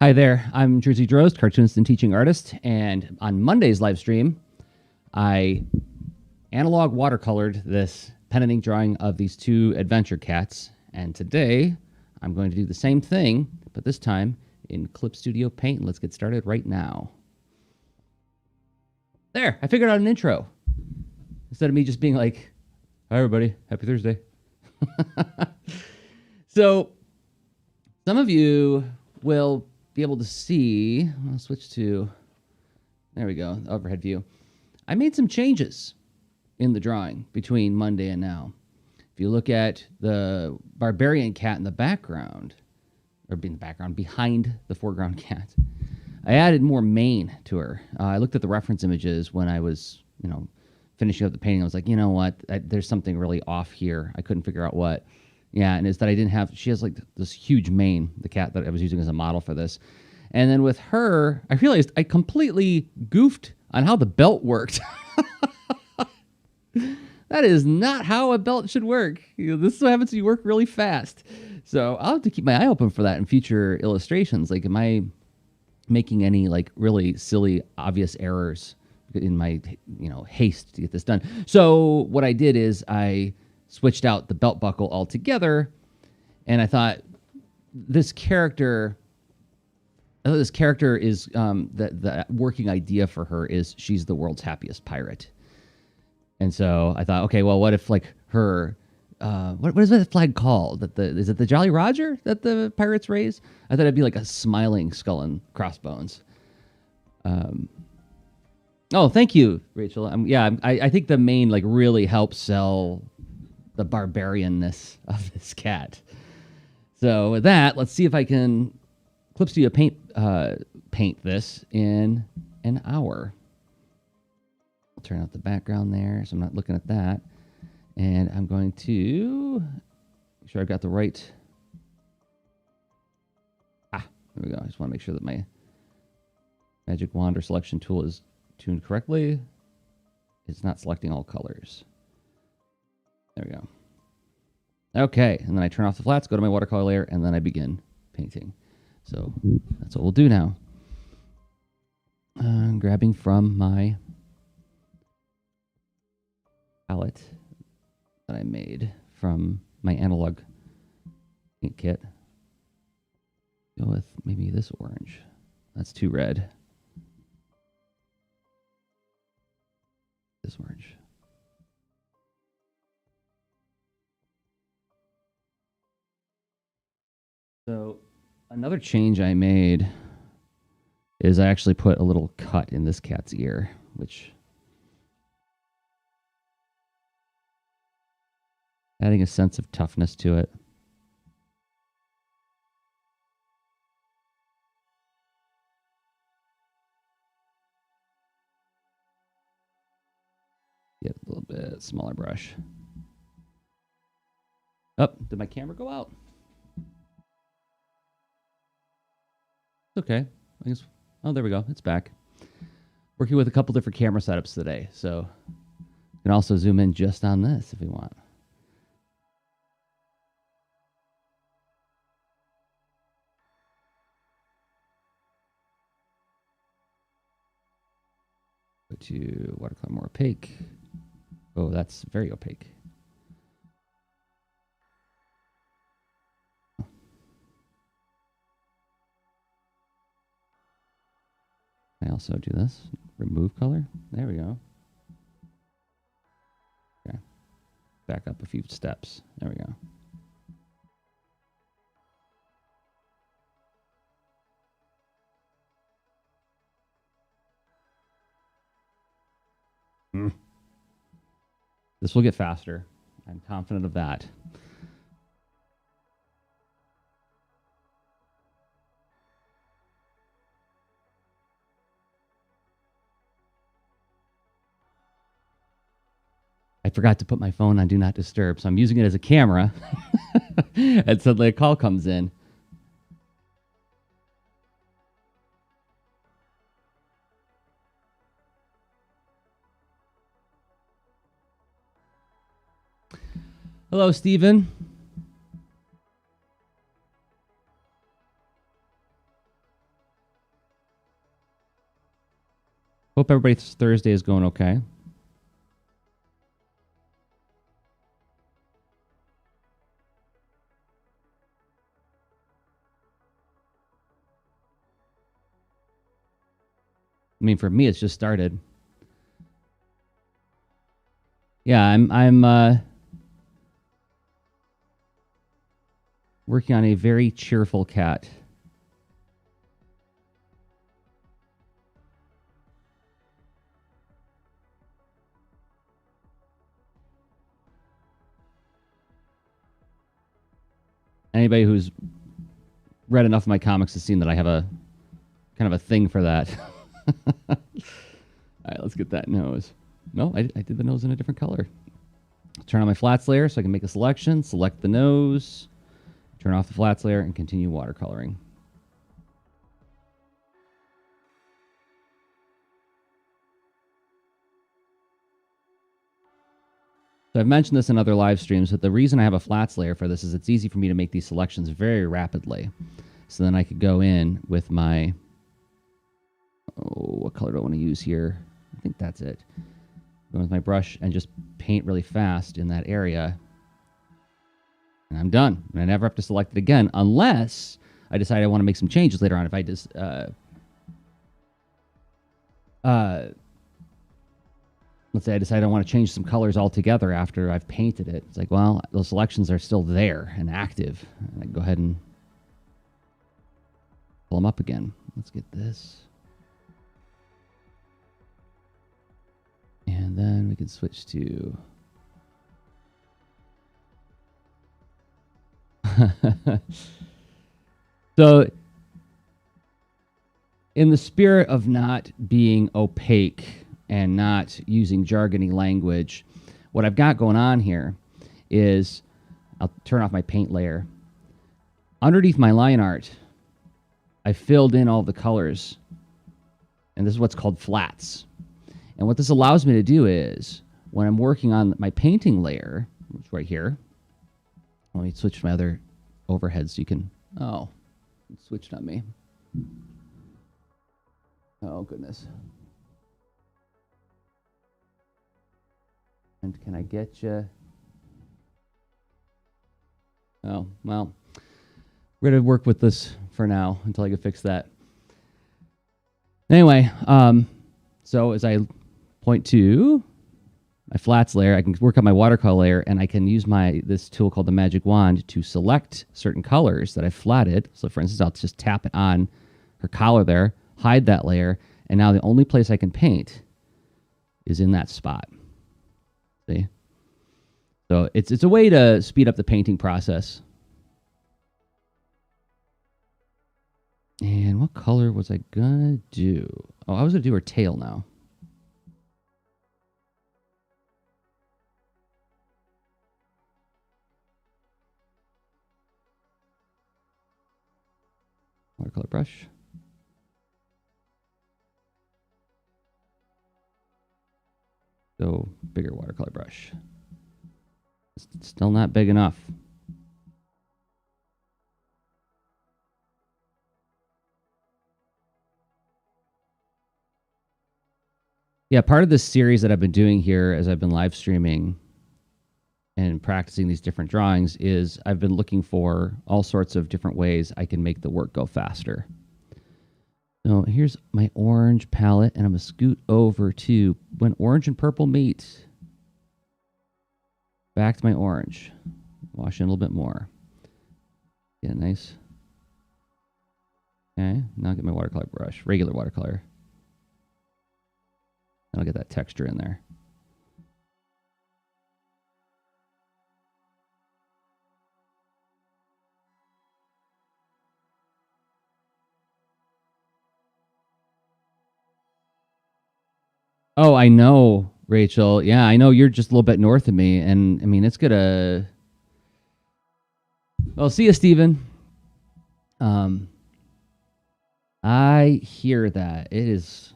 Hi there, I'm Jersey Drost, cartoonist and teaching artist, and on Monday's live stream, I analog watercolored this pen and ink drawing of these two adventure cats, and today I'm going to do the same thing, but this time in Clip Studio Paint. Let's get started right now. There, I figured out an intro. Instead of me just being like, hi everybody, happy Thursday. So, some of you will be able to see, I'll switch to, there we go, overhead view. I made some changes in the drawing between Monday and now. If you look at the barbarian cat in the background, or in the background, behind the foreground cat, I added more mane to her. I looked at the reference images when I was, finishing up the painting. I was like, you know what, there's something really off here. I couldn't figure out what. Yeah, and it's that I didn't have, she has like this huge mane, the cat that I was using as a model for this. And then with her, I realized I completely goofed on how the belt worked. That is not how a belt should work. This is what happens when you work really fast. So I'll have to keep my eye open for that in future illustrations. Like, am I making any like really silly, obvious errors in my, haste to get this done? So what I did is I switched out the belt buckle altogether, and I thought this character is the working idea for her is she's the world's happiest pirate. And so I thought, okay, well, what if like her, what is that flag called? Is it the Jolly Roger that the pirates raise? I thought it'd be like a smiling skull and crossbones. Oh, thank you, Rachel. I think the mane like really helps sell the barbarianness of this cat. So with that, let's see if I can Clip Studio paint this in an hour. I'll turn out the background there so I'm not looking at that. And I'm going to make sure I've got the right. There we go. I just want to make sure that my magic wand or selection tool is tuned correctly. It's not selecting all colors. There we go. Okay, and then I turn off the flats, go to my watercolor layer, and then I begin painting. So that's what we'll do now. I'm grabbing from my palette that I made from my analog paint kit. Go with maybe this orange. That's too red. This orange. So another change I made is I actually put a little cut in this cat's ear, which adding a sense of toughness to it. Get a little bit smaller brush. Oh, did my camera go out? Okay. I guess. Oh, there we go. It's back. Working with a couple different camera setups today, so you can also zoom in just on this if you want. Go to watercolor more opaque. Oh, that's very opaque. I also do this. Remove color. There we go. Okay. Back up a few steps. There we go. This will get faster. I'm confident of that. I forgot to put my phone on Do Not Disturb, so I'm using it as a camera. And suddenly a call comes in. Hello, Stephen. Hope everybody's Thursday is going okay. I mean, for me, it's just started. Yeah, I'm working on a very cheerful cat. Anybody who's read enough of my comics has seen that I have a kind of a thing for that. All right, let's get that nose. No, I did the nose in a different color. Turn on my flats layer so I can make a selection. Select the nose. Turn off the flats layer and continue watercoloring. So I've mentioned this in other live streams, but the reason I have a flats layer for this is it's easy for me to make these selections very rapidly. So then I could go in with my, what color do I want to use here? I think that's it. Go with my brush and just paint really fast in that area. And I'm done. And I never have to select it again unless I decide I want to make some changes later on. If I just, let's say I decide I want to change some colors altogether after I've painted it. It's like, well, those selections are still there and active. And I go ahead and pull them up again. Let's get this. And then we can switch to... So, in the spirit of not being opaque and not using jargony language, what I've got going on here is I'll turn off my paint layer. Underneath my line art, I filled in all the colors, and this is what's called flats. And what this allows me to do is, when I'm working on my painting layer, which is right here, let me switch to my other overhead so you can, oh, it switched on me. Oh, goodness. And can I get you? Oh, well, we're going to work with this for now until I can fix that. Anyway, so as I point to my flats layer, I can work on my watercolor layer, and I can use this tool called the magic wand to select certain colors that I flatted. So for instance, I'll just tap it on her collar there, hide that layer, and now the only place I can paint is in that spot. See? So it's a way to speed up the painting process. And what color was I gonna do? Oh, I was gonna do her tail now. Watercolor brush. Go bigger watercolor brush. It's still not big enough. Yeah, part of this series that I've been doing here as I've been live streaming and practicing these different drawings is I've been looking for all sorts of different ways I can make the work go faster. So here's my orange palette, and I'm going to scoot over to when orange and purple meet. Back to my orange. Wash in a little bit more. Get it nice. Okay, now I'll get my watercolor brush, regular watercolor. And I'll get that texture in there. Oh, I know, Rachel. Yeah, I know you're just a little bit north of me. And I mean, it's gonna... Well, see you, Steven. I hear that. It's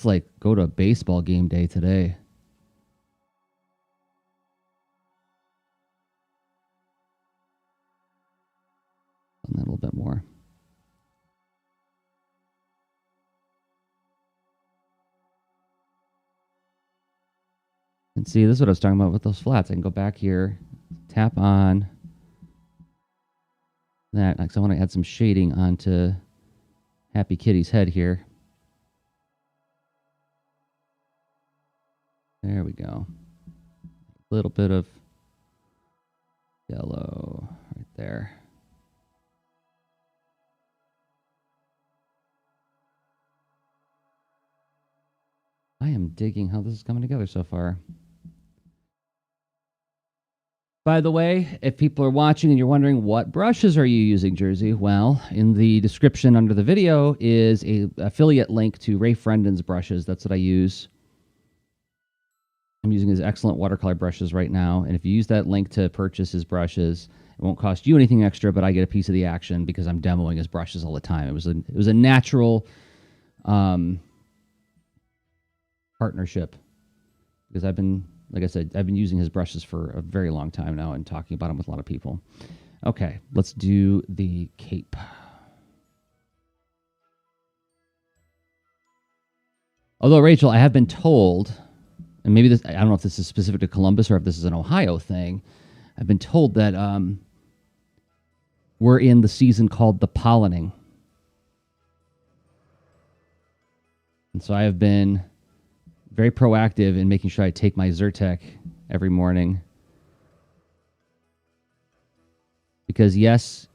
like go to a baseball game day today. And then a little bit more. And see, this is what I was talking about with those flats. I can go back here, tap on that, because I want to add some shading onto Happy Kitty's head here. There we go. A little bit of yellow right there. I am digging how this is coming together so far. By the way, if people are watching and you're wondering what brushes are you using, Jersey, well, in the description under the video is a affiliate link to Ray Frendon's brushes. That's what I use. I'm using his excellent watercolor brushes right now, and if you use that link to purchase his brushes, it won't cost you anything extra, but I get a piece of the action because I'm demoing his brushes all the time. It was a natural partnership because I've been, like I said, I've been using his brushes for a very long time now and talking about them with a lot of people. Okay, let's do the cape. Although, Rachel, I have been told, and maybe this, I don't know if this is specific to Columbus or if this is an Ohio thing, I've been told that we're in the season called the pollinating. And so I have been very proactive in making sure I take my Zyrtec every morning. Because yes,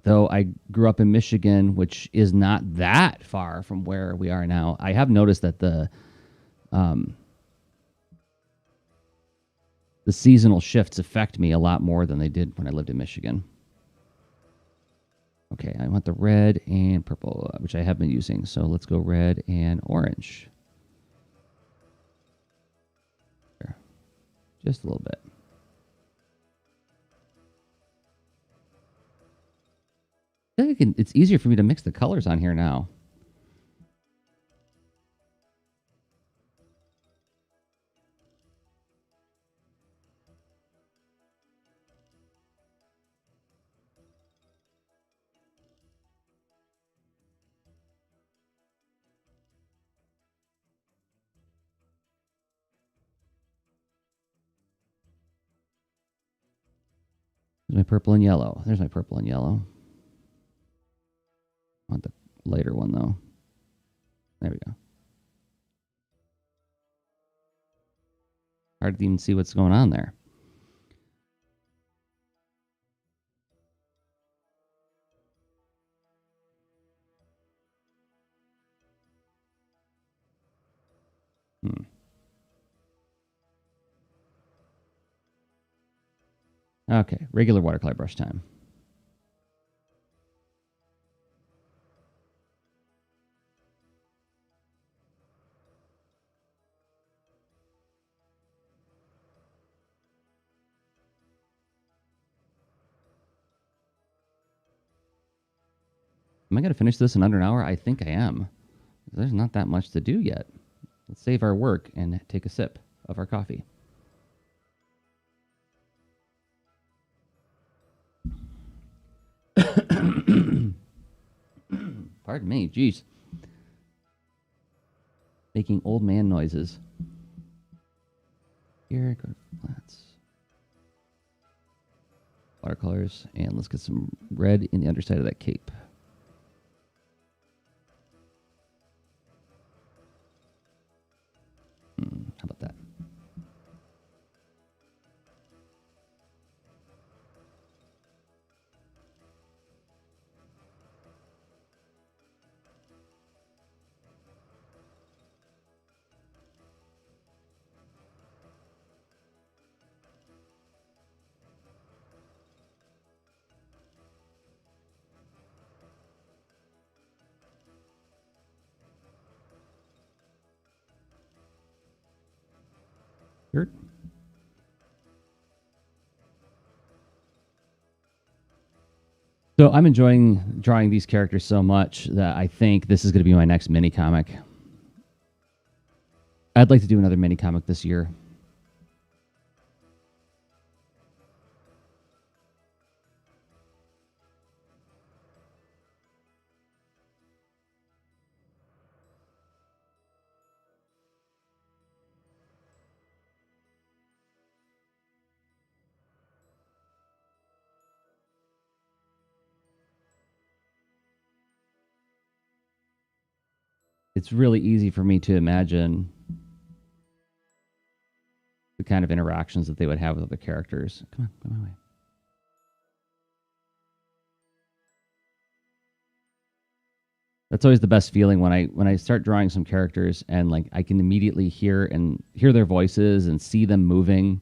though I grew up in Michigan, which is not that far from where we are now, I have noticed that the seasonal shifts affect me a lot more than they did when I lived in Michigan. Okay, I want the red and purple, which I have been using. So let's go red and orange. Just a little bit. I think it's easier for me to mix the colors on here now. There's my purple and yellow. There's my purple and yellow. I want the lighter one, though. There we go. Hard to even see what's going on there. Okay, regular watercolor brush time. Am I going to finish this in under an hour? I think I am. There's not that much to do yet. Let's save our work and take a sip of our coffee. Pardon me, jeez. Making old man noises. Here, go to flats. Watercolors, and let's get some red in the underside of that cape. How about that? Sure. So I'm enjoying drawing these characters so much that I think this is going to be my next mini comic. I'd like to do another mini comic this year. it's really easy for me to imagine the kind of interactions that they would have with other characters. Come on, go my way. That's always the best feeling when I start drawing some characters and like I can immediately hear their voices and see them moving.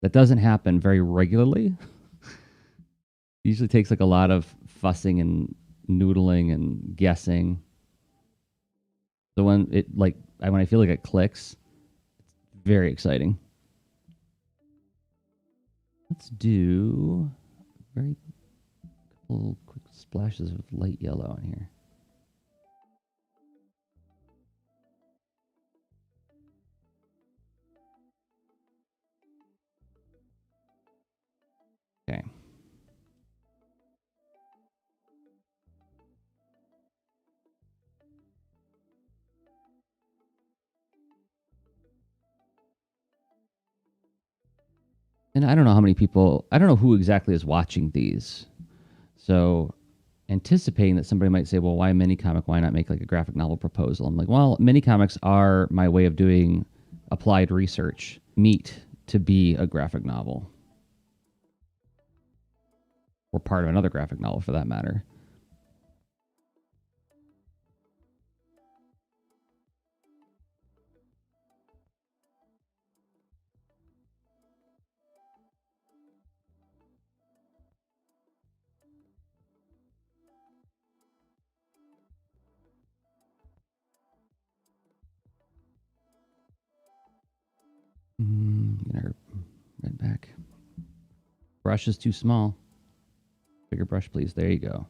That doesn't happen very regularly. It usually takes like a lot of fussing and noodling and guessing. So when I feel like it clicks, it's very exciting. Let's do very couple quick splashes of light yellow in here. Okay. And I don't know how many people, I don't know who exactly is watching these. So anticipating that somebody might say, well, why mini comic? Why not make like a graphic novel proposal? I'm like, well, mini comics are my way of doing applied research, meet to be a graphic novel or part of another graphic novel for that matter. Get our red back. Brush is too small. Bigger brush, please. There you go.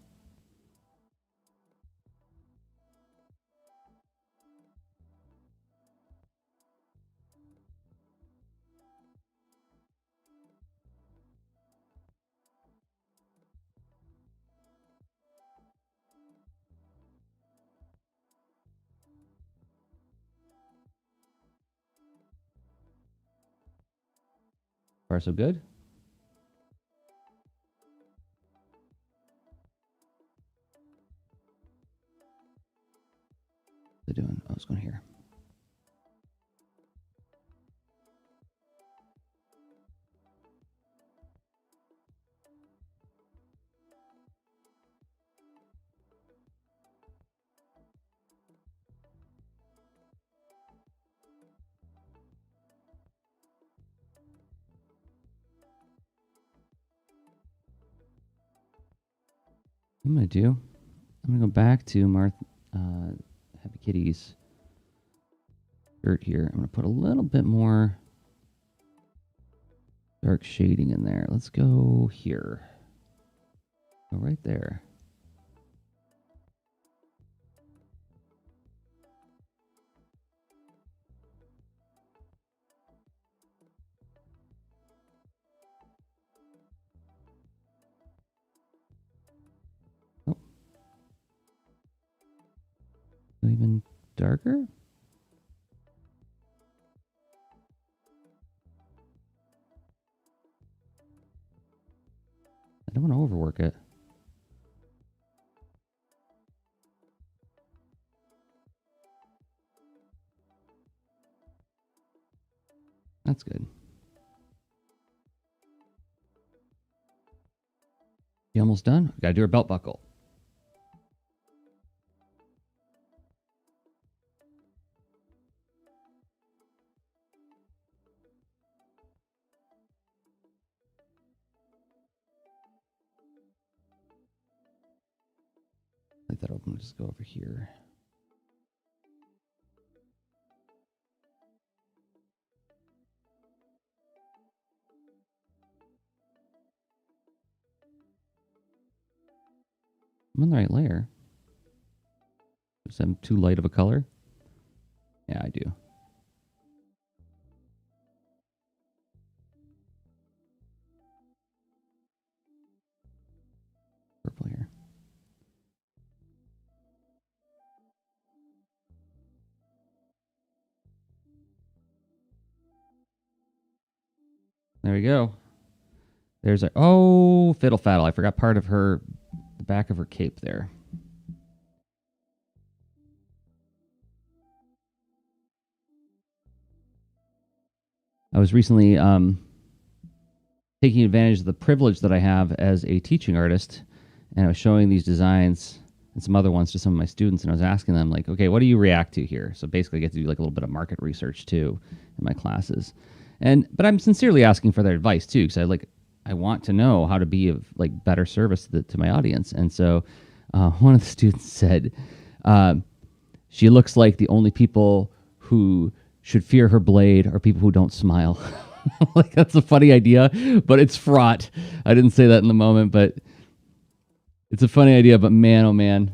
Far so good. What are they doing? Oh, it's going here. What I'm going to do, I'm going to go back to Happy Kitty's shirt here. I'm going to put a little bit more dark shading in there. Let's go here. Go right there. Oh. Even darker? I don't want to overwork it. That's good. You almost done? Got to do her belt buckle. Leave that open. Just go over here. I'm on the right layer. Is that too light of a color? Yeah, I do. Purple here. There we go. There's a fiddle faddle. I forgot part of the back of her cape there. I was recently taking advantage of the privilege that I have as a teaching artist, and I was showing these designs and some other ones to some of my students, and I was asking them like, okay, what do you react to here? So basically, I get to do like a little bit of market research too in my classes, but I'm sincerely asking for their advice too, because I want to know how to be of like better service to my audience. And so one of the students said, uh, she looks like the only people who should fear her blade are people who don't smile. Like, that's a funny idea, but it's fraught. I didn't say that in the moment, but it's a funny idea. But man, oh man.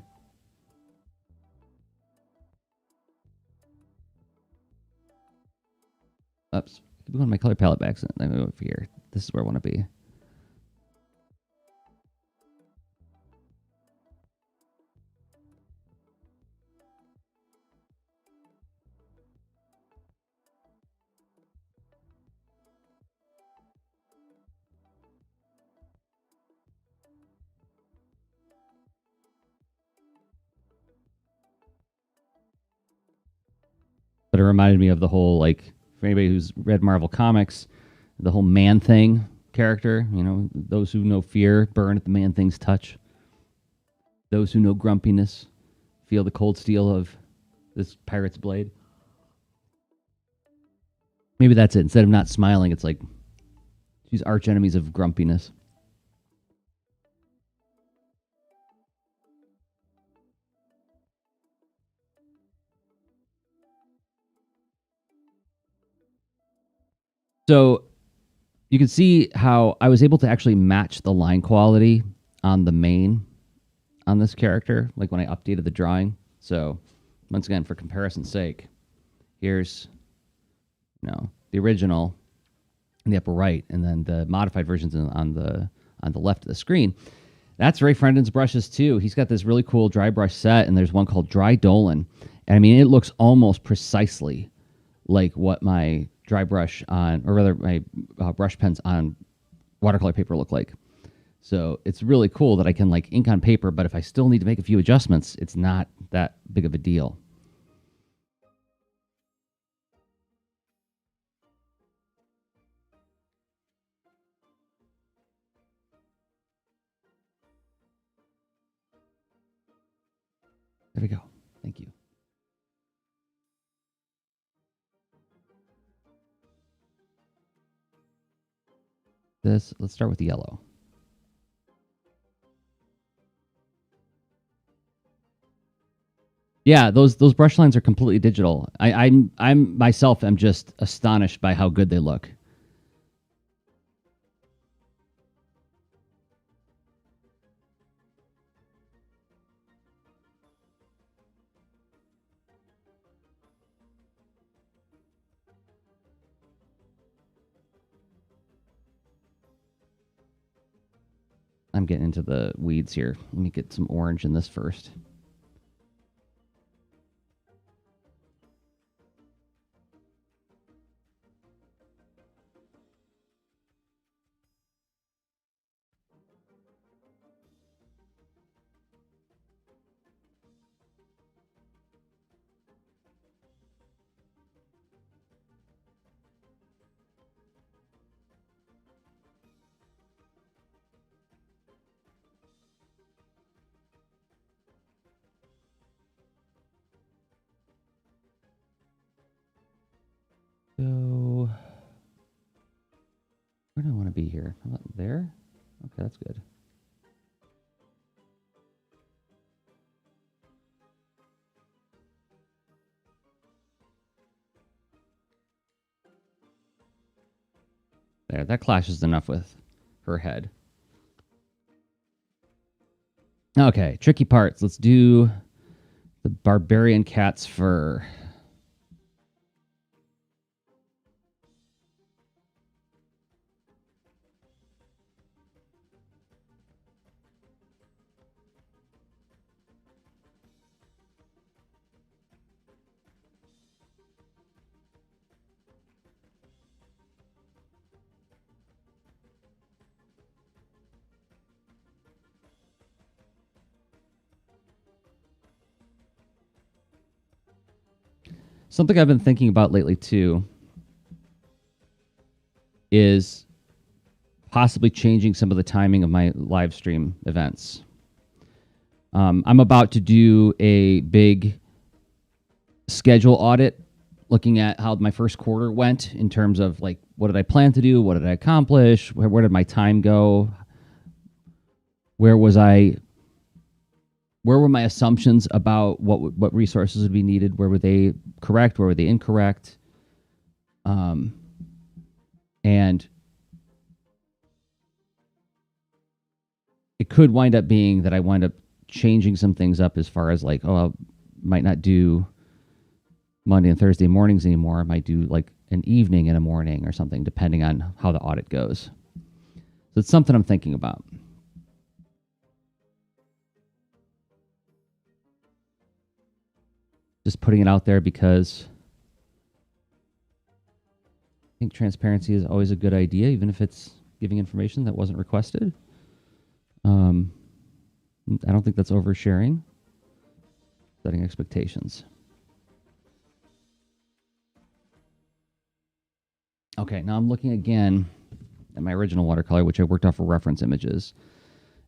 Oops. Keep going to my color palette back. Let me go over here. This is where I want to be. But it reminded me of the whole, like, for anybody who's read Marvel Comics, the whole Man Thing character. You know, those who know fear burn at the Man Thing's touch. Those who know grumpiness feel the cold steel of this pirate's blade. Maybe that's it. Instead of not smiling, it's like she's arch enemies of grumpiness. So you can see how I was able to actually match the line quality on the main on this character, like when I updated the drawing. So once again, for comparison's sake, here's the original in the upper right, and then the modified versions on the left of the screen. That's Ray Frendon's brushes too. He's got this really cool dry brush set, and there's one called Dry Dolan. And I mean, it looks almost precisely like what my dry brush on, or rather my brush pens on watercolor paper look like. So it's really cool that I can like ink on paper, but if I still need to make a few adjustments, it's not that big of a deal. There we go. Thank you. Let's start with the yellow. Yeah, those brush lines are completely digital. I'm myself am just astonished by how good they look. I'm getting into the weeds here. Let me get some orange in this first. So where do I want to be here? How about there? Okay, that's good. There, that clashes enough with her head. Okay, tricky parts. Let's do the barbarian cat's fur. Something I've been thinking about lately too is possibly changing some of the timing of my live stream events. I'm about to do a big schedule audit, looking at how my first quarter went in terms of like, what did I plan to do? What did I accomplish? Where did my time go? Where was I? Where were my assumptions about what resources would be needed? Where were they correct? Where were they incorrect? And it could wind up being that I wind up changing some things up as far as like, I might not do Monday and Thursday mornings anymore. I might do like an evening and a morning or something, depending on how the audit goes. So it's something I'm thinking about. Just putting it out there because I think transparency is always a good idea, even if it's giving information that wasn't requested. I don't think that's oversharing. Setting expectations. Okay, now I'm looking again at my original watercolor, which I worked off of reference images.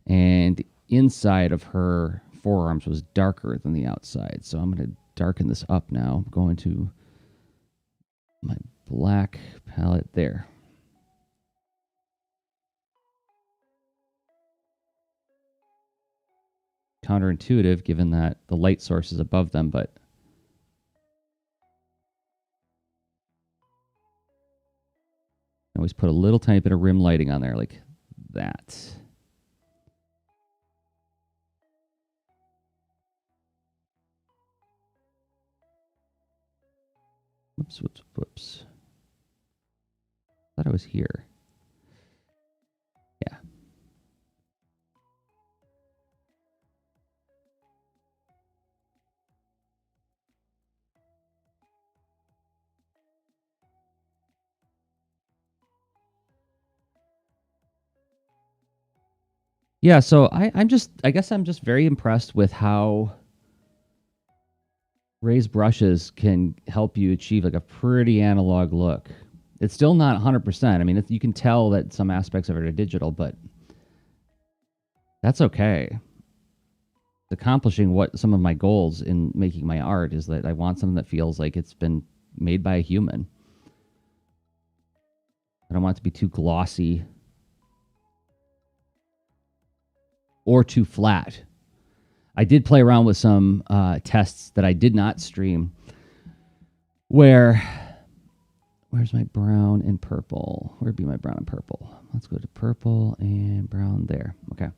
And the inside of her forearms was darker than the outside. So I'm going to darken this up now. I'm going to my black palette there. Counterintuitive given that the light source is above them, but I always put a little tiny bit of rim lighting on there like that. Whoops. Thought I was here. Yeah. Yeah, so I guess I'm just very impressed with how raised brushes can help you achieve like a pretty analog look. It's still not 100%. I mean, you can tell that some aspects of it are digital, but that's okay. Accomplishing what some of my goals in making my art is that I want something that feels like it's been made by a human. I don't want it to be too glossy or too flat. I did play around with some tests that I did not stream where's my brown and purple? Where'd be my brown and purple? Let's go to purple and brown there. Okay.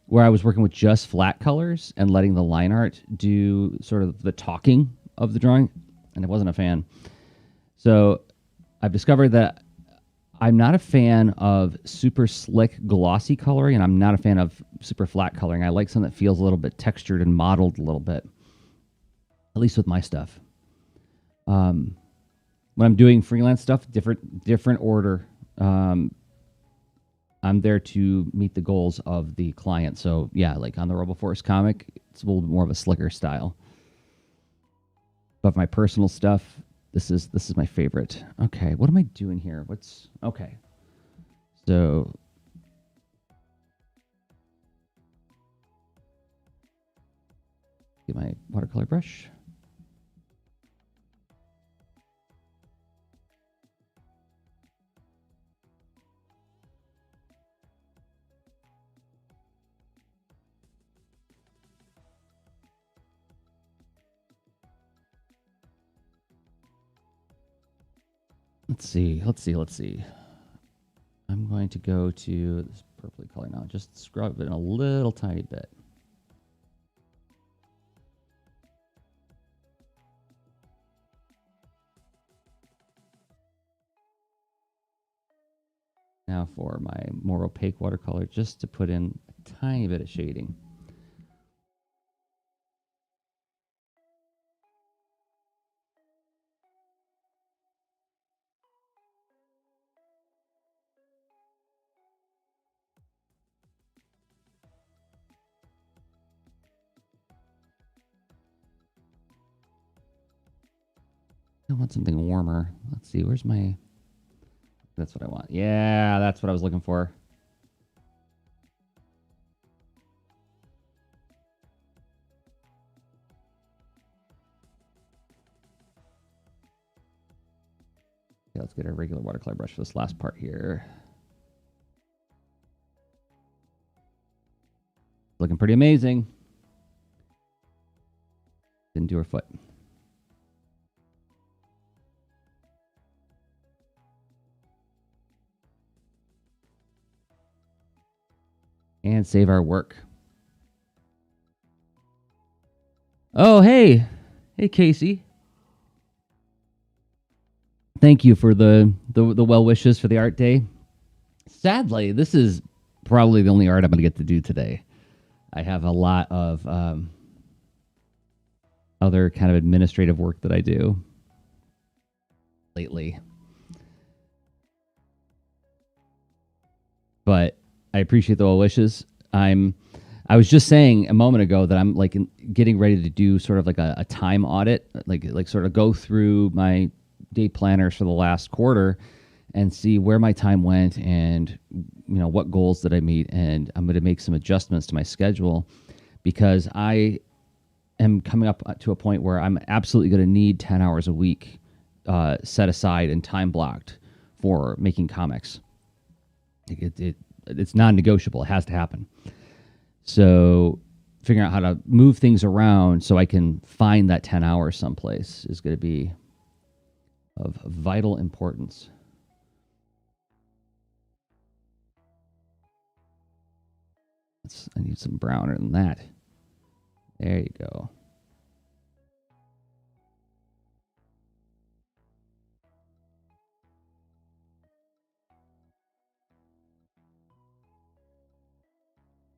Where I was working with just flat colors and letting the line art do sort of the talking of the drawing, and I wasn't a fan. So I've discovered that I'm not a fan of super slick, glossy coloring, and I'm not a fan of super flat coloring. I like something that feels a little bit textured and modeled a little bit, at least with my stuff. When I'm doing freelance stuff, different order. I'm there to meet the goals of the client. So yeah, like on the RoboForce comic, it's a little bit more of a slicker style. But my personal stuff, this is my favorite. Okay, what am I doing here? Okay? So get my watercolor brush. Let's see. I'm going to go to this purpley color now. Just scrub it in a little tiny bit. Now for my more opaque watercolor, just to put in a tiny bit of shading. I want something warmer. Let's see, where's my That's what I want. Yeah, that's what I was looking for. Okay, let's get a regular watercolor brush for this last part here. Looking pretty amazing. Didn't do her foot. And save our work. Oh, hey. Hey, Casey. Thank you for the well wishes for the art day. Sadly, this is probably the only art I'm going to get to do today. I have a lot of other kind of administrative work that I do lately. But I appreciate the well wishes. I was just saying a moment ago that I'm like getting ready to do sort of like a time audit, like sort of go through my day planners for the last quarter and see where my time went and what goals did I meet, and I'm going to make some adjustments to my schedule because I am coming up to a point where I'm absolutely going to need 10 hours a week set aside and time blocked for making comics. It's non-negotiable. It has to happen. So figuring out how to move things around so I can find that 10 hours someplace is going to be of vital importance. I need some browner than that. There you go.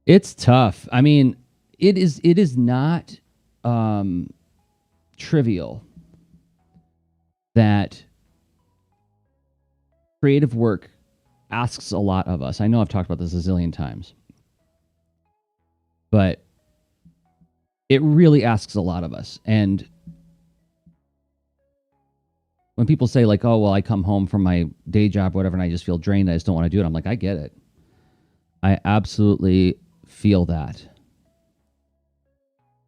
It's tough. I mean, it is not trivial that creative work asks a lot of us. I know I've talked about this a zillion times, but it really asks a lot of us. And when people say like, oh, well, I come home from my day job or whatever, and I just feel drained, I just don't want to do it. I'm like, I get it. I absolutely feel that.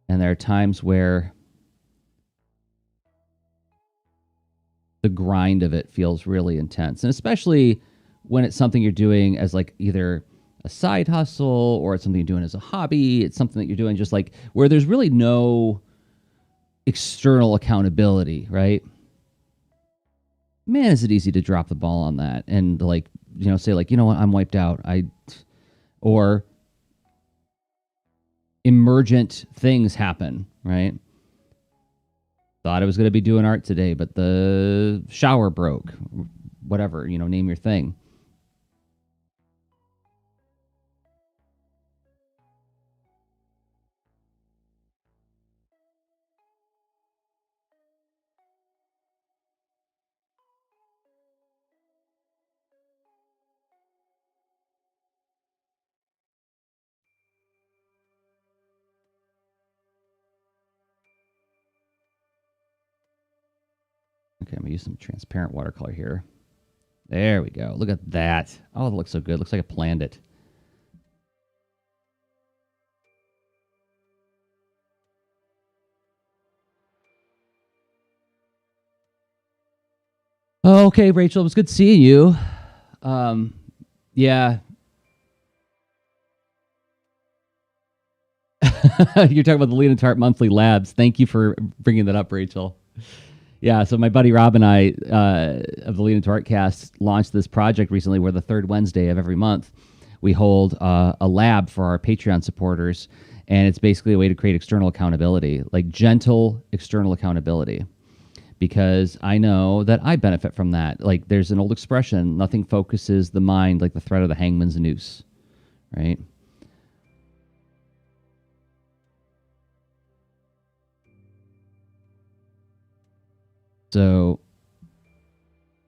And there are times where the grind of it feels really intense. And especially when it's something you're doing as like either a side hustle or it's something you're doing as a hobby. It's something that you're doing just like where there's really no external accountability, right? Man, is it easy to drop the ball on that and like, say like, you know what, I'm wiped out. Or emergent things happen, right? Thought I was going to be doing art today, but the shower broke. Whatever, name your thing. Okay, I'm going to use some transparent watercolor here. There we go. Look at that. Oh, it looks so good. Looks like I planned it. Oh, okay, Rachel. It was good seeing you. Yeah. You're talking about the Lean and Tart monthly labs. Thank you for bringing that up, Rachel. Yeah, so my buddy Rob and I of the Lean and Tart cast launched this project recently where the third Wednesday of every month we hold a lab for our Patreon supporters, and it's basically a way to create external accountability, like gentle external accountability, because I know that I benefit from that. Like there's an old expression, nothing focuses the mind like the thread of the hangman's noose, right? So,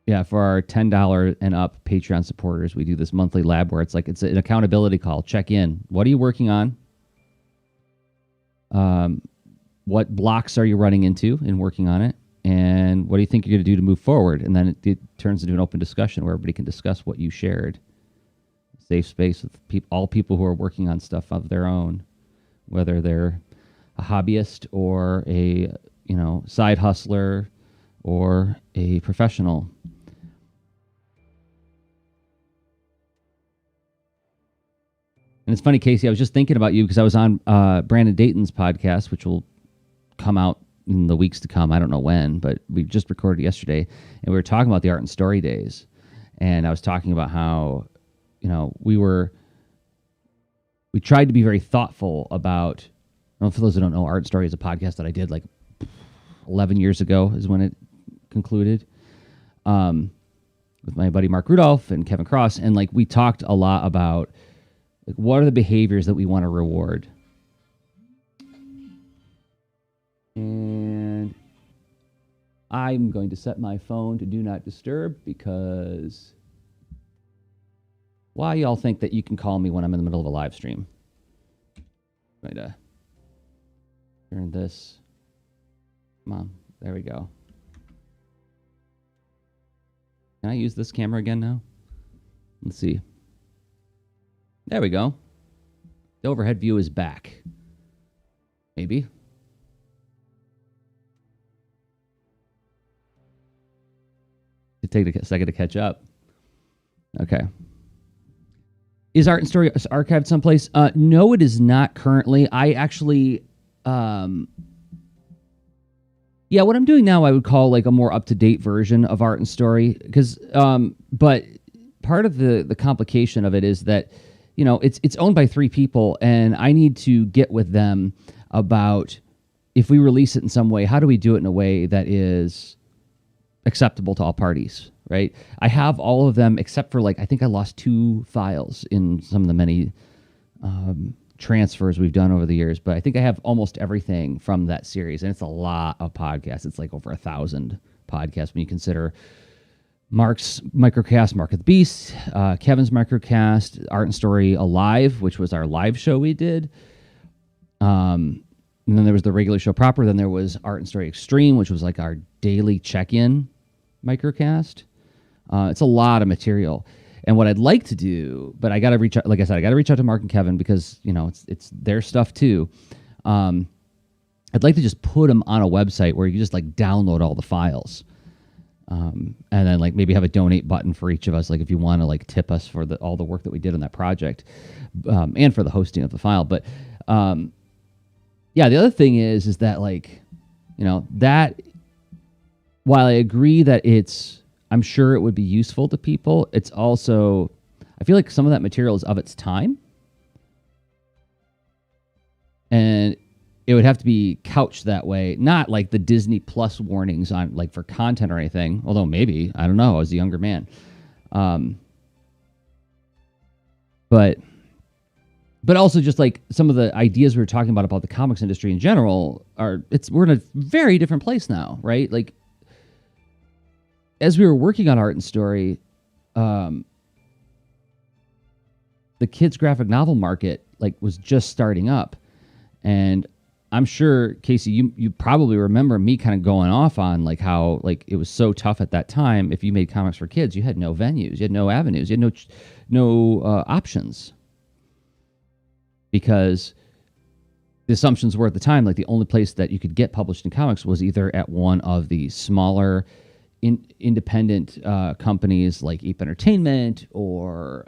yeah, for our $10 and up Patreon supporters, we do this monthly lab where it's an accountability call. Check in. What are you working on? What blocks are you running into in working on it? and what do you think you're going to do to move forward? And then it turns into an open discussion where everybody can discuss what you shared. Safe space with all people who are working on stuff of their own, whether they're a hobbyist or a side hustler or a professional. And it's funny, Casey, I was just thinking about you because I was on Brandon Dayton's podcast, which will come out in the weeks to come. I don't know when, but we just recorded yesterday, and we were talking about the Art and Story Days. And I was talking about how, we tried to be very thoughtful about, well, for those who don't know, Art and Story is a podcast that I did like 11 years ago is when it concluded, with my buddy Mark Rudolph and Kevin Cross. And like, we talked a lot about like, what are the behaviors that we want to reward? And I'm going to set my phone to do not disturb because why y'all think that you can call me when I'm in the middle of a live stream? I'm going to turn this. Come on. There we go. Can I use this camera again now? Let's see. There we go. The overhead view is back. Maybe. It take a second to catch up. Okay. Is Art and Story archived someplace? No, it is not currently. I actually, what I'm doing now, I would call like a more up-to-date version of Art and Story, because, but part of the complication of it is that, it's owned by 3 people, and I need to get with them about if we release it in some way, how do we do it in a way that is acceptable to all parties, right? I have all of them except for I think I lost 2 files in some of the many transfers we've done over the years, but I think I have almost everything from that series, and it's a lot of podcasts. It's like over 1,000 podcasts when you consider Mark's microcast, Mark of the Beast, Kevin's microcast, Art and Story Alive, which was our live show we did. And then there was the regular show proper. Then there was Art and Story Extreme, which was like our daily check-in microcast. It's a lot of material. And what I'd like to do, but I got to reach out, like I said, I got to reach out to Mark and Kevin because, it's their stuff too. I'd like to just put them on a website where you just download all the files. And then maybe have a donate button for each of us, if you want to tip us for all the work that we did on that project, and for the hosting of the file. But the other thing is that that while I agree that I'm sure it would be useful to people, it's also, I feel like some of that material is of its time, and it would have to be couched that way, not like the Disney Plus warnings on for content or anything. Although maybe, I don't know, I was a younger man. But also just some of the ideas we were talking about the comics industry in general we're in a very different place now, right? As we were working on Art and Story, the kids graphic novel market was just starting up, and I'm sure, Casey, you probably remember me kind of going off on how it was so tough at that time. If you made comics for kids, you had no venues, you had no avenues, you had no options, because the assumptions were at the time the only place that you could get published in comics was either at one of the smaller independent companies like Ape Entertainment or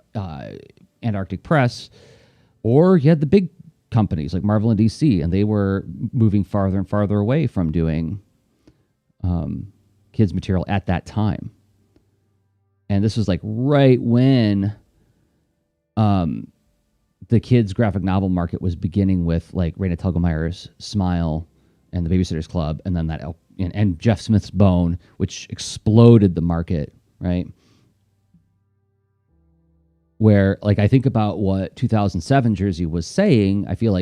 Antarctic Press, or you had the big companies like Marvel and DC, and they were moving farther and farther away from doing kids material at that time. And this was right when the kids graphic novel market was beginning with Raina Telgemeyer's Smile and the Babysitter's Club, and then and Jeff Smith's Bone, which exploded the market, right? Where I think about what 2007 Jersey was saying, I feel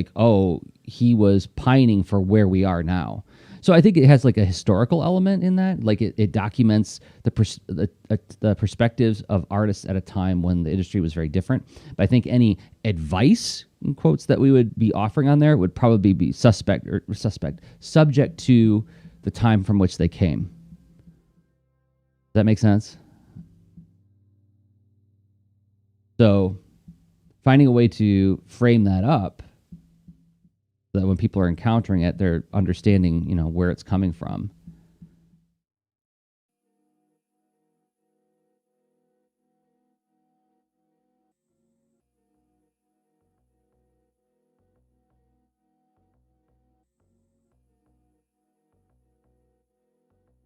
he was pining for where we are now. So I think it has a historical element in that. It documents the perspectives of artists at a time when the industry was very different. But I think any advice, in quotes, that we would be offering on there would probably be subject to the time from which they came. Does that make sense? So finding a way to frame that up so that when people are encountering it, they're understanding, where it's coming from.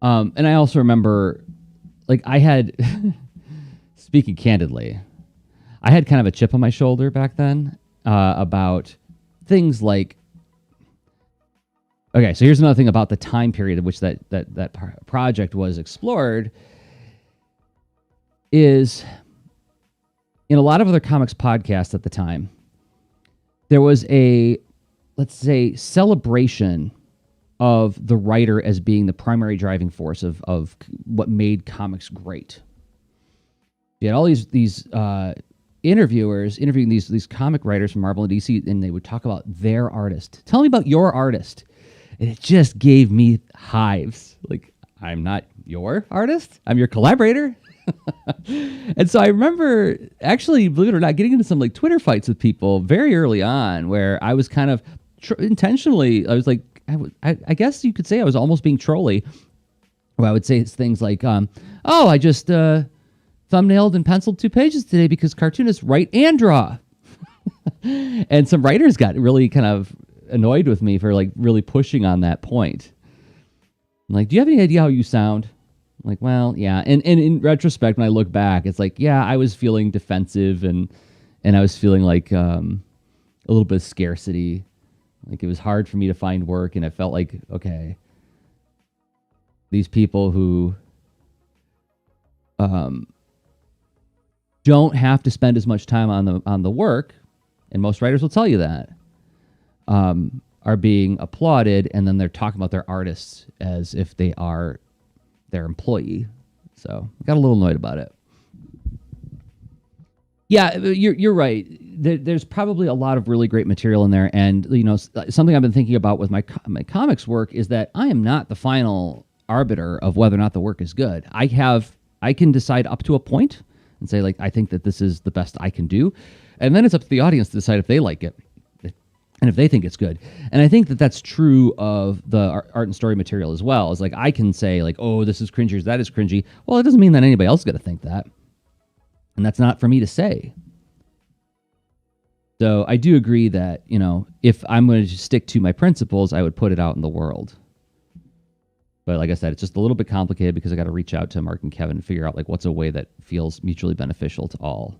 And I also remember, like, I had, speaking candidly, I had kind of a chip on my shoulder back then about things like, okay, so here's another thing about the time period in which that project was explored is in a lot of other comics podcasts at the time, there was a, let's say, celebration of the writer as being the primary driving force of what made comics great. You had all these interviewers interviewing these comic writers from Marvel and DC, and they would talk about their artist. Tell me about your artist. And it just gave me hives. Like, I'm not your artist. I'm your collaborator. And so I remember actually, believe it or not, getting into some like Twitter fights with people very early on where I was kind of intentionally, I was like, I guess you could say I was almost being trolly. Where I would say things like, oh, I just thumbnailed and penciled 2 pages today because cartoonists write and draw. And some writers got really kind of annoyed with me for like really pushing on that point. I'm like, do you have any idea how you sound? I'm like, well, yeah. And in retrospect, when I look back, it's like, yeah, I was feeling defensive and I was feeling like a little bit of scarcity. Like it was hard for me to find work, and it felt like, okay, these people who don't have to spend as much time on the work, and most writers will tell you that, are being applauded, and then they're talking about their artists as if they are their employee. So I got a little annoyed about it. Yeah, you're right. There's probably a lot of really great material in there, and something I've been thinking about with my comics work is that I am not the final arbiter of whether or not the work is good. I can decide up to a point and say, like, I think that this is the best I can do, and then it's up to the audience to decide if they like it and if they think it's good. And I think that that's true of the art and story material as well. It's like I can say, like, oh, this is cringy, or that is cringy. Well, it doesn't mean that anybody else is going to think that. And that's not for me to say. So I do agree that, if I'm going to stick to my principles, I would put it out in the world. But like I said, it's just a little bit complicated because I got to reach out to Mark and Kevin and figure out like what's a way that feels mutually beneficial to all.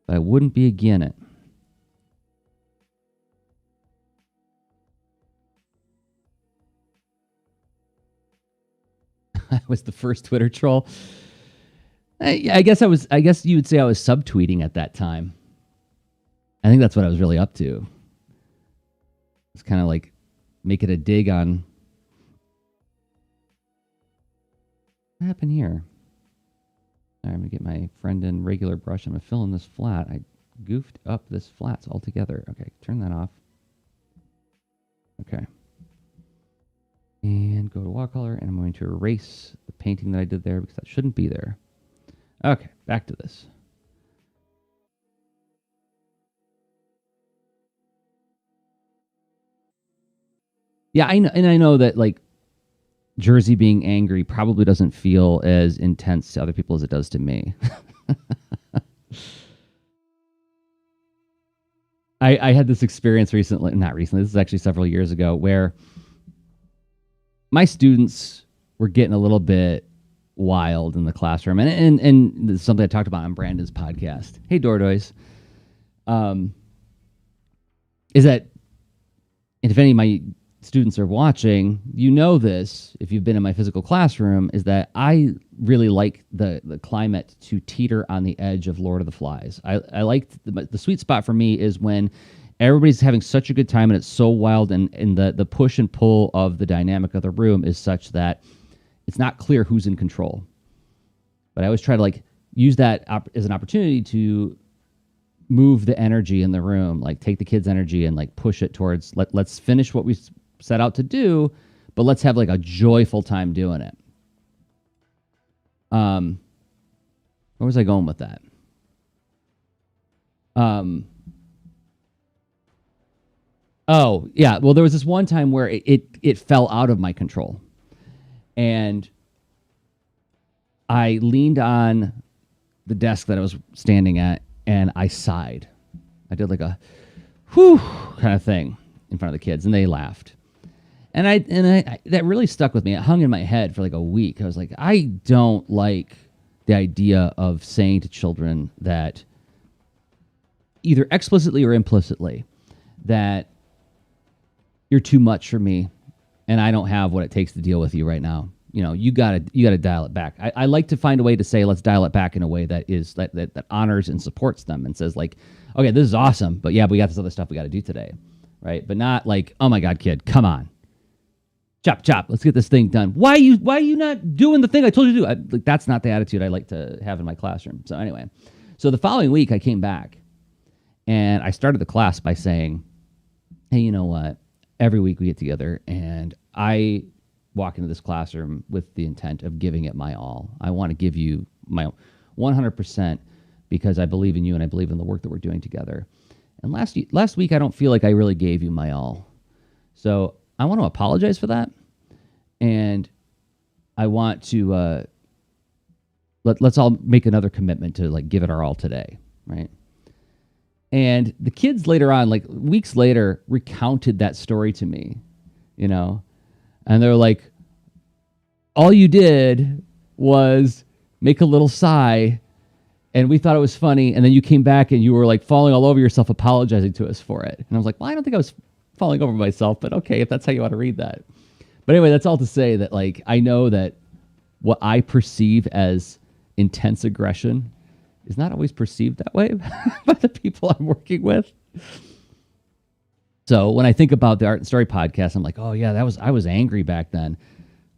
But I wouldn't be against it. I was the first Twitter troll. I guess you would say I was subtweeting at that time. I think that's what I was really up to. It's kind of like make it a dig on what happened here. All right, I'm gonna get my friend in regular brush. I'm gonna fill in this flat. I goofed up this flat altogether. Okay, turn that off. Okay. And go to watercolor, and I'm going to erase the painting that I did there because that shouldn't be there. Okay, back to this. Yeah, I know that like Jersey being angry probably doesn't feel as intense to other people as it does to me. I had this experience recently, not recently, this is actually several years ago, where my students were getting a little bit wild in the classroom. And this is something I talked about on Brandon's podcast. Hey, Dordoys. Is that, and if any of my students are watching, this, if you've been in my physical classroom, is that I really like the climate to teeter on the edge of Lord of the Flies. I like the sweet spot for me is when everybody's having such a good time and it's so wild, and the push and pull of the dynamic of the room is such that it's not clear who's in control. But I always try to like use that as an opportunity to move the energy in the room, like take the kids' energy and like push it towards let's finish what we set out to do, but let's have like a joyful time doing it. Where was I going with that? Oh yeah, well there was this one time where it fell out of my control, and I leaned on the desk that I was standing at, and I sighed. I did like a whew kind of thing in front of the kids, and they laughed. And I that really stuck with me. It hung in my head for like a week. I was like, I don't like the idea of saying to children that either explicitly or implicitly that you're too much for me and I don't have what it takes to deal with you right now. You know, you gotta dial it back. I like to find a way to say, let's dial it back in a way that is that honors and supports them and says like, okay, this is awesome, but yeah, we got this other stuff we got to do today, right? But not like, oh my God, kid, come on, chop chop, let's get this thing done. Why are you not doing the thing I told you to do? Like, that's not the attitude I like to have in my classroom. So anyway, so the following week I came back and I started the class by saying, hey, you know what? Every week we get together and I walk into this classroom with the intent of giving it my all. I want to give you my 100% because I believe in you and I believe in the work that we're doing together. And last week, I don't feel like I really gave you my all. So I want to apologize for that. And I want to, let's all make another commitment to like give it our all today. Right. And the kids later on, like weeks later, recounted that story to me, you know, and they're like, all you did was make a little sigh and we thought it was funny. And then you came back and you were like falling all over yourself, apologizing to us for it. And I was like, well, I don't think I was falling over myself, but okay, if that's how you want to read that. But anyway, that's all to say that like, I know that what I perceive as intense aggression is not always perceived that way by the people I'm working with. So when I think about the Art and Story podcast, I'm like, oh yeah, I was angry back then.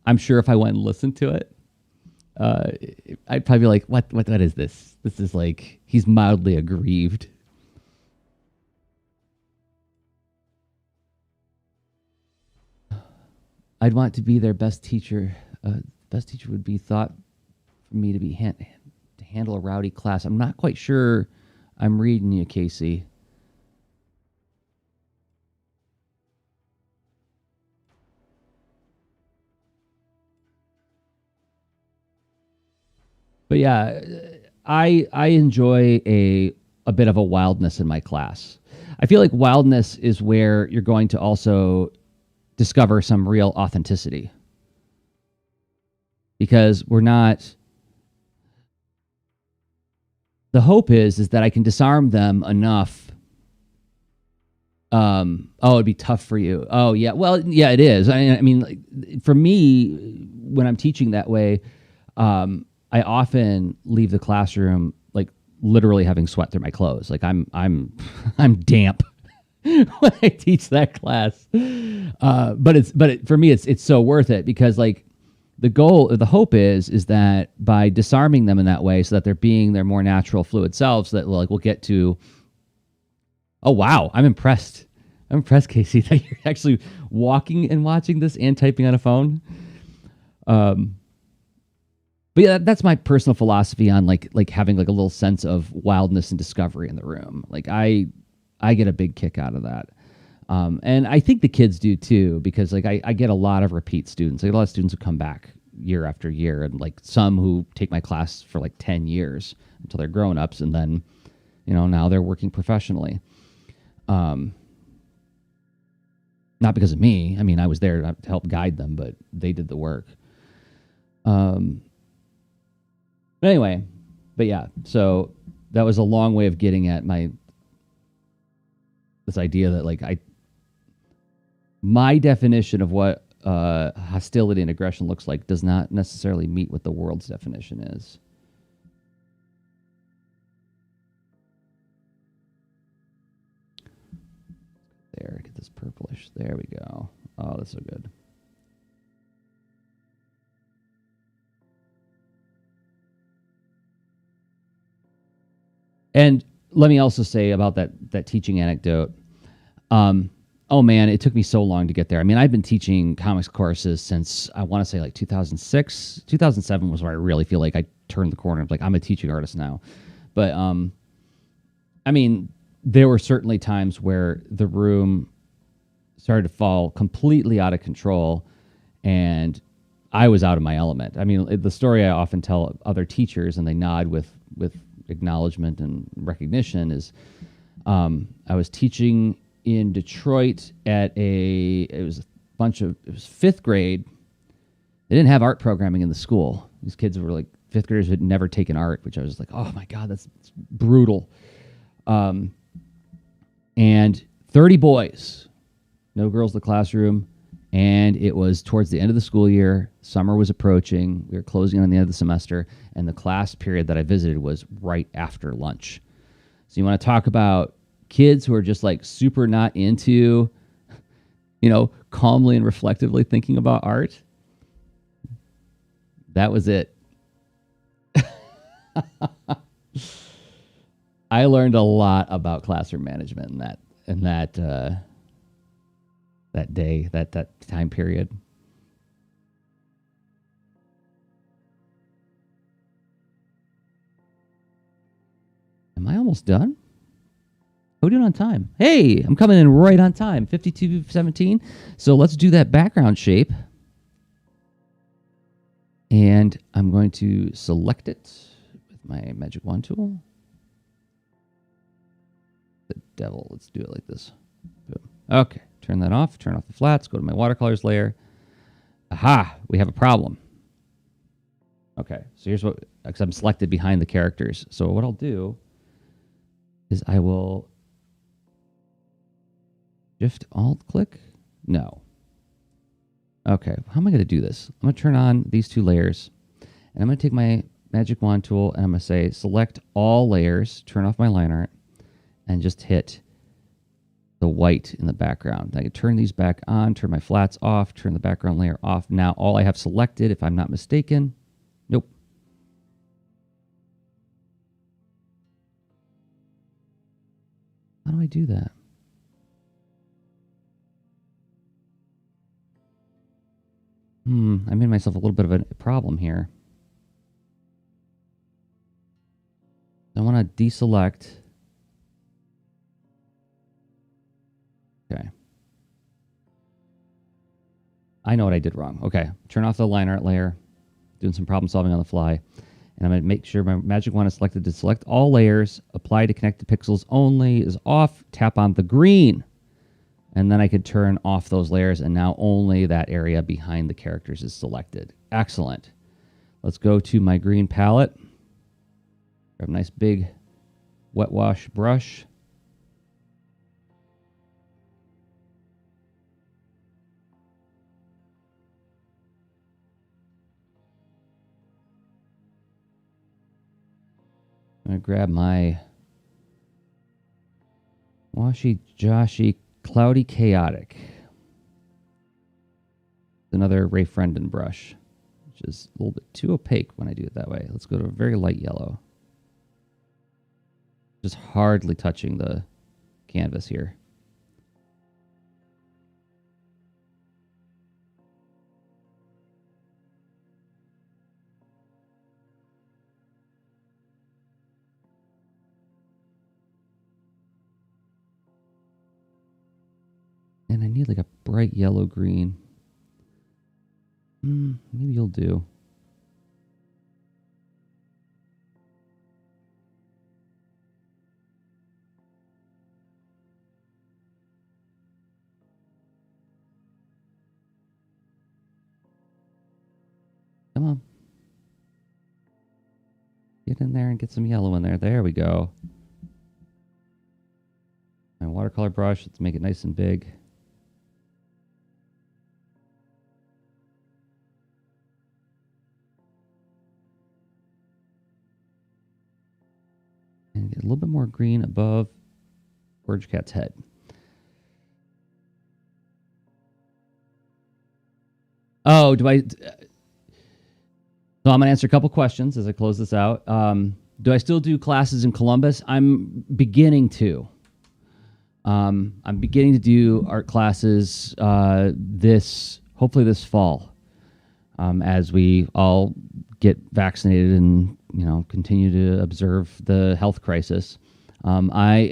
I'm sure if I went and listened to it, I'd probably be like, what is this? This is like, he's mildly aggrieved. I'd want to be their best teacher. Best teacher would be thought for me to be to handle a rowdy class. I'm not quite sure I'm reading you, Casey. But yeah, I enjoy a bit of a wildness in my class. I feel like wildness is where you're going to also discover some real authenticity. Because we're not, the hope is that I can disarm them enough. Oh, it'd be tough for you. Oh yeah. Well, yeah, it is. I mean, like, for me, when I'm teaching that way, I often leave the classroom like literally having sweat through my clothes. Like I'm damp when I teach that class. But for me, it's so worth it because like the hope is that by disarming them in that way, so that they're being their more natural, fluid selves, that like we'll get to. Oh wow, I'm impressed. I'm impressed, Casey, that you're actually walking and watching this and typing on a phone. But yeah, that's my personal philosophy on like having like a little sense of wildness and discovery in the room. Like I get a big kick out of that. And I think the kids do too, because like I get a lot of repeat students. I get a lot of students who come back year after year, and like some who take my class for like 10 years until they're grown-ups, and then, you know, now they're working professionally. Not because of me. I mean, I was there to help guide them, but they did the work. But anyway, but yeah, so that was a long way of getting at this idea that like my definition of what hostility and aggression looks like does not necessarily meet what the world's definition is. There, get this purplish. There we go. Oh, that's so good. And let me also say about that teaching anecdote. Oh man, it took me so long to get there. I mean, I've been teaching comics courses since I want to say like 2006, 2007 was where I really feel like I turned the corner. Like I'm a teaching artist now, but I mean, there were certainly times where the room started to fall completely out of control, and I was out of my element. I mean, the story I often tell other teachers, and they nod with acknowledgement and recognition, is I was teaching in Detroit at it was fifth grade. They didn't have art programming in the school. These kids were like fifth graders who had never taken art, which I was like, oh my God, that's brutal. And 30 boys, no girls in the classroom. And it was towards the end of the school year. Summer was approaching. We were closing on the end of the semester. And the class period that I visited was right after lunch. So you want to talk about kids who are just like super not into, calmly and reflectively thinking about art. That was it. I learned a lot about classroom management in that day, that time period. Am I almost done? How are we doing on time? Hey, I'm coming in right on time, 52:17. So let's do that background shape. And I'm going to select it with my magic wand tool. The devil, let's do it like this. Boom. Okay, turn that off, turn off the flats, go to my watercolors layer. Aha, we have a problem. Okay, so here's what, because I'm selected behind the characters. So what I'll do is I will Shift Alt click. No. Okay, how am I going to do this? I'm going to turn on these two layers, and I'm going to take my magic wand tool, and I'm going to say select all layers, turn off my line art, and just hit the white in the background. I can turn these back on, turn my flats off, turn the background layer off. Now all I have selected, if I'm not mistaken, nope. How do I do that? I made myself a little bit of a problem here. I want to deselect. Okay. I know what I did wrong. Okay. Turn off the line art layer. Doing some problem solving on the fly. And I'm going to make sure my magic wand is selected to select all layers. Apply to connect to pixels only is off. Tap on the green. And then I could turn off those layers, and now only that area behind the characters is selected. Excellent. Let's go to my green palette. Grab a nice big wet wash brush. I'm going to grab my Washy Joshy Cloudy Chaotic. Another Ray Frendon brush, which is a little bit too opaque when I do it that way. Let's go to a very light yellow. Just hardly touching the canvas here. And I need like a bright yellow green. Maybe you'll do. Come on. Get in there and get some yellow in there. There we go. My watercolor brush, let's make it nice and big. And get a little bit more green above Orange Cat's head. Oh, do I... So I'm going to answer a couple questions as I close this out. Do I still do classes in Columbus? I'm beginning to. I'm beginning to do art classes hopefully this fall, as we all get vaccinated and continue to observe the health crisis. I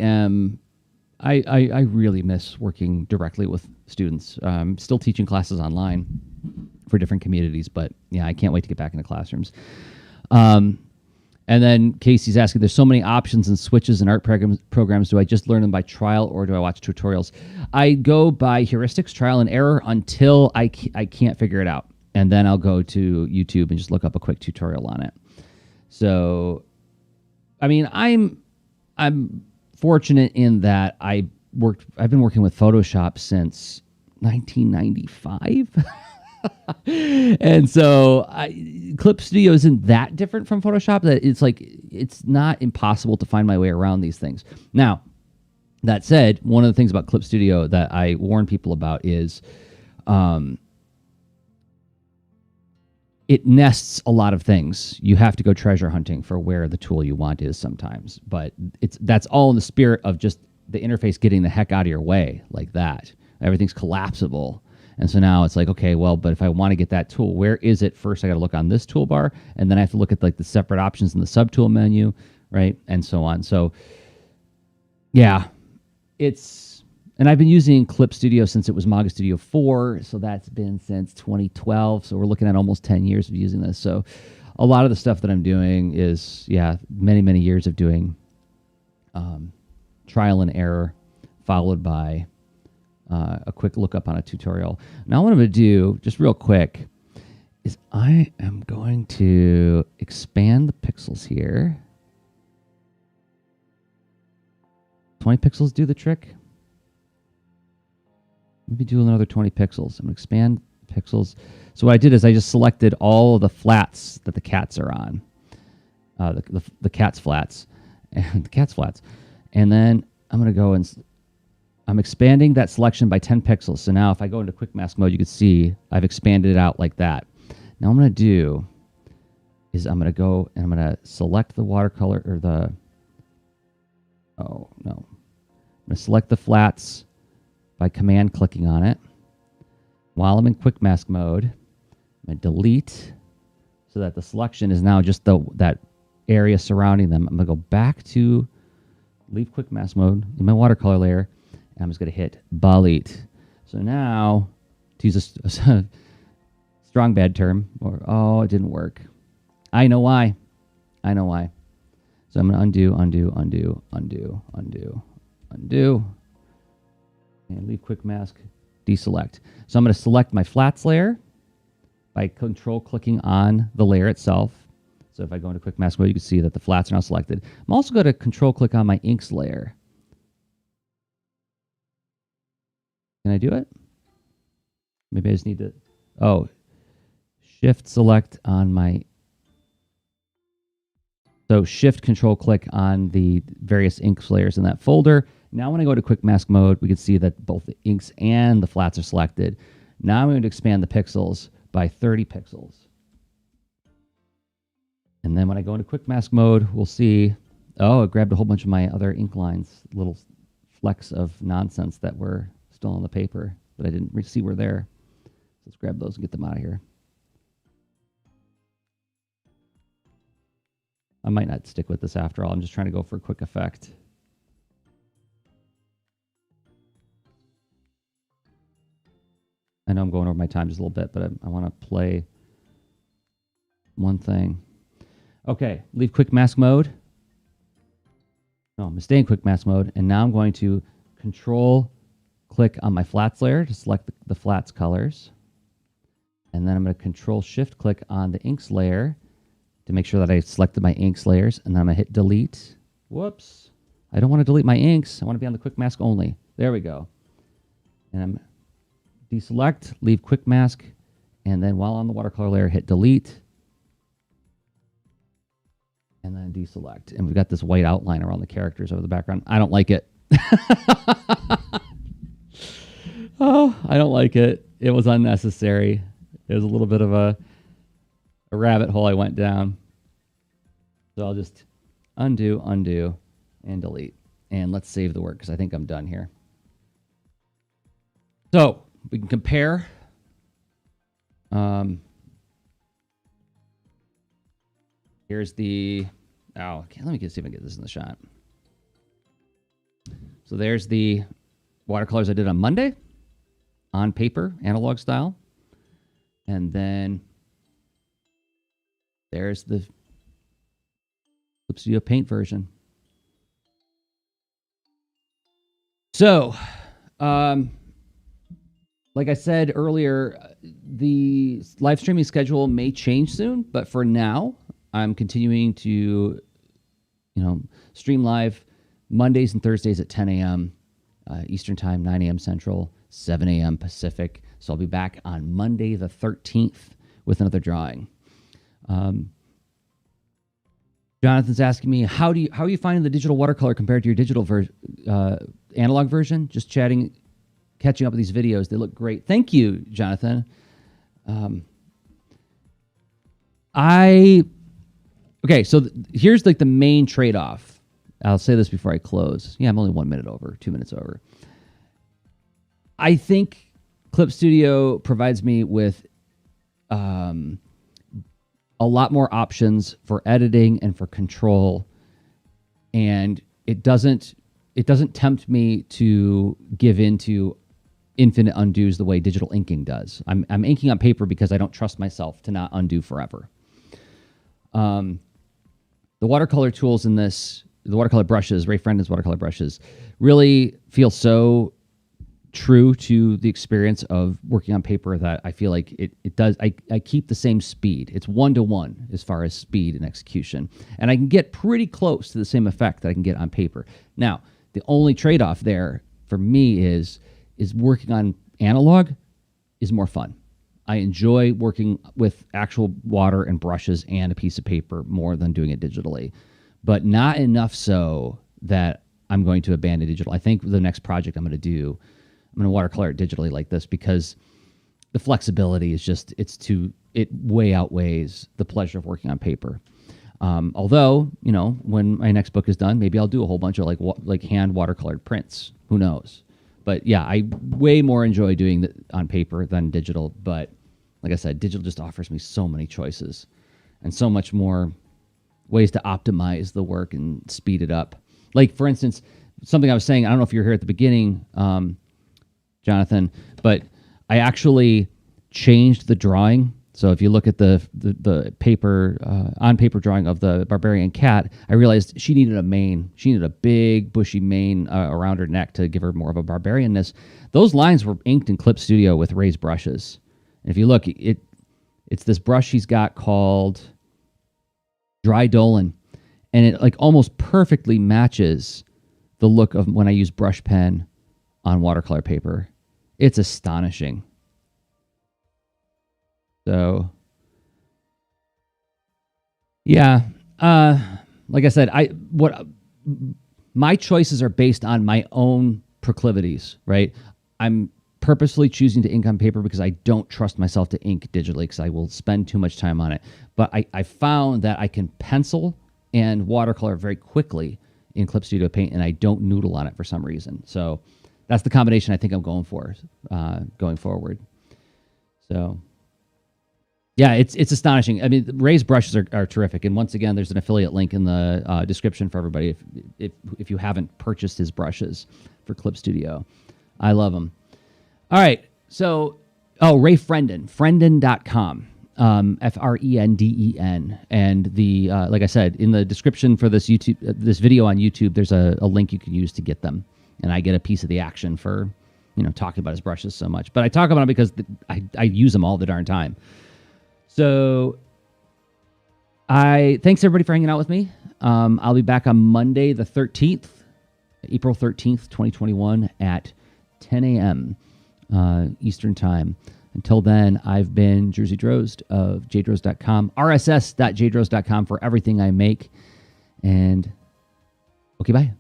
really miss working directly with students. Still teaching classes online for different communities, but yeah, I can't wait to get back into classrooms. And then Casey's asking, there's so many options and switches in art programs. Do I just learn them by trial or do I watch tutorials? I go by heuristics, trial and error, until I can't figure it out. And then I'll go to YouTube and just look up a quick tutorial on it. So, I mean, I'm fortunate in that I've been working with Photoshop since 1995. And so Clip Studio isn't that different from Photoshop, that it's not impossible to find my way around these things. Now, that said, one of the things about Clip Studio that I warn people about is it nests a lot of things. You have to go treasure hunting for where the tool you want is sometimes, but that's all in the spirit of just the interface getting the heck out of your way like that. Everything's collapsible. And so now it's like, okay, well, but if I want to get that tool, where is it? First, I got to look on this toolbar, and then I have to look at like the separate options in the subtool menu, right? And so on. So yeah, and I've been using Clip Studio since it was Manga Studio 4. So that's been since 2012. So we're looking at almost 10 years of using this. So a lot of the stuff that I'm doing is, many, many years of doing trial and error, followed by a quick look up on a tutorial. Now what I'm going to do, just real quick, is I am going to expand the pixels here. 20 pixels do the trick. Maybe do another 20 pixels. I'm going to expand pixels. So what I did is I just selected all of the flats that the cats are on. The cat's flats. And the cat's flats. And then I'm going to go and I'm expanding that selection by 10 pixels. So now if I go into quick mask mode, you can see I've expanded it out like that. Now what I'm going to do is I'm going to go and I'm going to select the watercolor or I'm going to select the flats by command clicking on it. While I'm in quick mask mode, I'm going to delete so that the selection is now just that area surrounding them. I'm going to go back to leave quick mask mode in my watercolor layer. I'm just going to hit delete. So now, to use a strong bad term, it didn't work. I know why. So I'm going to undo, and leave quick mask, deselect. So I'm going to select my flats layer by control clicking on the layer itself. So if I go into quick mask mode, you can see that the flats are now selected. I'm also going to control click on my inks layer. Can I do it? Maybe I just need to, shift select on so shift control click on the various inks layers in that folder. Now when I go to quick mask mode, we can see that both the inks and the flats are selected. Now I'm going to expand the pixels by 30 pixels. And then when I go into quick mask mode, we'll see, it grabbed a whole bunch of my other ink lines, little flecks of nonsense that were still on the paper that I didn't see were there. So let's grab those and get them out of here. I might not stick with this after all. I'm just trying to go for a quick effect. I know I'm going over my time just a little bit, but I want to play one thing. Okay, leave quick mask mode. No, I'm staying in quick mask mode, and now I'm going to control click on my flats layer to select the flats colors. And then I'm going to control shift click on the inks layer to make sure that I selected my inks layers. And then I'm going to hit delete. Whoops. I don't want to delete my inks. I want to be on the quick mask only. There we go. And I'm deselect, leave quick mask. And then while on the watercolor layer, hit delete. And then deselect. And we've got this white outline around the characters over the background. I don't like it. I don't like it. It was unnecessary. It was a little bit of a rabbit hole I went down. So I'll just Undo, undo, and delete. And let's save the work because I think I'm done here. So we can compare. Here's the, okay, let me see if I can get this in the shot. So there's the watercolors I did on Monday on paper, analog style. And then there's the Clip Studio Paint version. So, like I said earlier, the live streaming schedule may change soon, but for now, I'm continuing to, stream live Mondays and Thursdays at 10 a.m. Eastern Time, 9 a.m. Central, 7 a.m. Pacific. So I'll be back on Monday the 13th with another drawing. Jonathan's asking me, how are you finding the digital watercolor compared to your digital analog version? Just catching up with these videos. They look great. Thank you, Jonathan. So here's like the main trade-off. I'll say this before I close. Yeah, I'm only 1 minute over, 2 minutes over. I think Clip Studio provides me with a lot more options for editing and for control, and it doesn't tempt me to give into infinite undos the way digital inking does. I'm inking on paper because I don't trust myself to not undo forever. The watercolor tools in this, the watercolor brushes, Ray Frendon's watercolor brushes, really feel so true to the experience of working on paper that I feel like it does. I keep the same speed. It's 1-to-1 as far as speed and execution. And I can get pretty close to the same effect that I can get on paper. Now, the only trade-off there for me is working on analog is more fun. I enjoy working with actual water and brushes and a piece of paper more than doing it digitally, but not enough so that I'm going to abandon digital. I think the next project I'm going to do, I'm going to watercolor it digitally like this because the flexibility is just, it way outweighs the pleasure of working on paper. Although, when my next book is done, maybe I'll do a whole bunch of like hand watercolored prints. Who knows? But yeah, I way more enjoy doing it on paper than digital. But like I said, digital just offers me so many choices and so much more ways to optimize the work and speed it up. Like, for instance, something I was saying, I don't know if you're here at the beginning, Jonathan, but I actually changed the drawing. So if you look at the paper, on paper drawing of the barbarian cat, I realized she needed a mane. She needed a big bushy mane around her neck to give her more of a barbarianness. Those lines were inked in Clip Studio with Ray's brushes. And if you look, it's this brush he's got called Dry Dolan, and it like almost perfectly matches the look of when I use brush pen on watercolor paper. It's astonishing. So, yeah, like I said, my choices are based on my own proclivities, right? I'm purposely choosing to ink on paper because I don't trust myself to ink digitally because I will spend too much time on it. But I found that I can pencil and watercolor very quickly in Clip Studio Paint, and I don't noodle on it for some reason. So that's the combination I think I'm going for going forward. So yeah, it's astonishing. I mean, Ray's brushes are terrific. And once again, there's an affiliate link in the description for everybody if you haven't purchased his brushes for Clip Studio. I love them. All right. So, Ray Frendon, frendon.com, Frenden. And the, like I said, in the description for this video on YouTube, there's a link you can use to get them. And I get a piece of the action for, talking about his brushes so much. But I talk about them because I use them all the darn time. So thanks everybody for hanging out with me. I'll be back on Monday the 13th, April 13th, 2021 at 10 a.m. Eastern Time. Until then, I've been Jersey Drozd of jdrozd.com, rss.jdrozd.com for everything I make. And okay, bye.